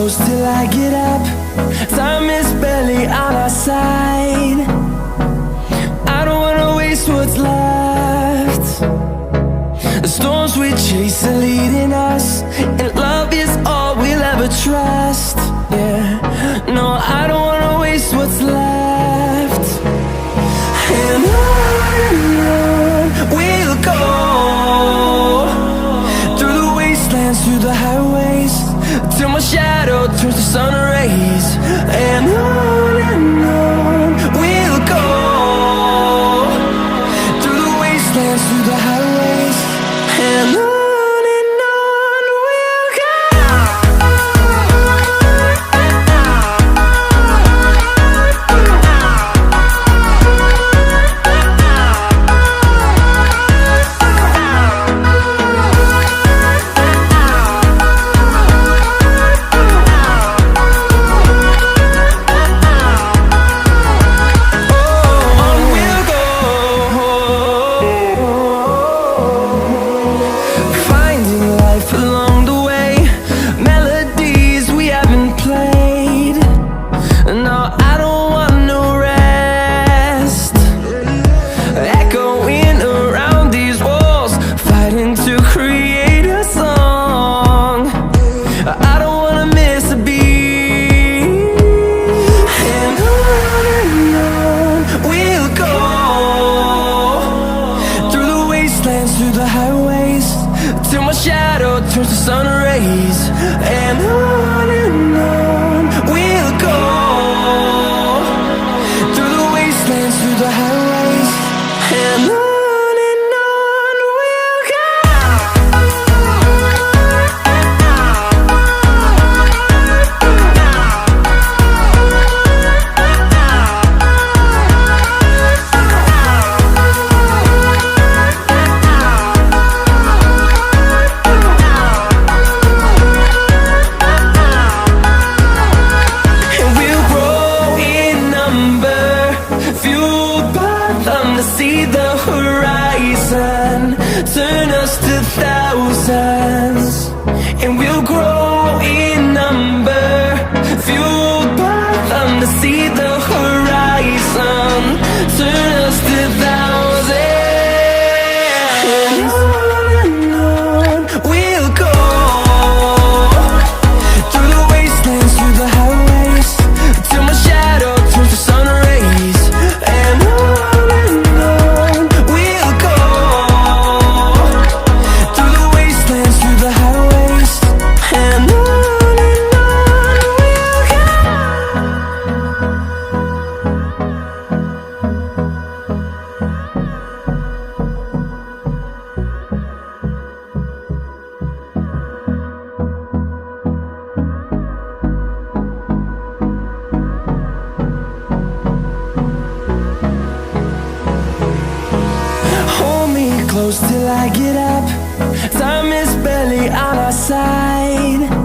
close till I get up. Time is barely on our side. I don't wanna waste what's left. The storms we chase are leading us, and love is all we'll ever trust. Yeah, no, I don't wanna waste what's left. And on we'll go, through the wastelands, through the highways, till my shadow turns to sun rays. And on we'll go, through the wastelands, through the highways, and on. Through the highways, till my shadow turns to sun rays. And on we'll go, through the wastelands, through the highways, and on. See the horizon turn us to thousands, and we'll grow in number, fueled by them to see the horizon turn us to thousands. And on we'll go, through the wastelands, through the highways, till my shadow turns to sun rays. And close till I get up. Time is barely on our side.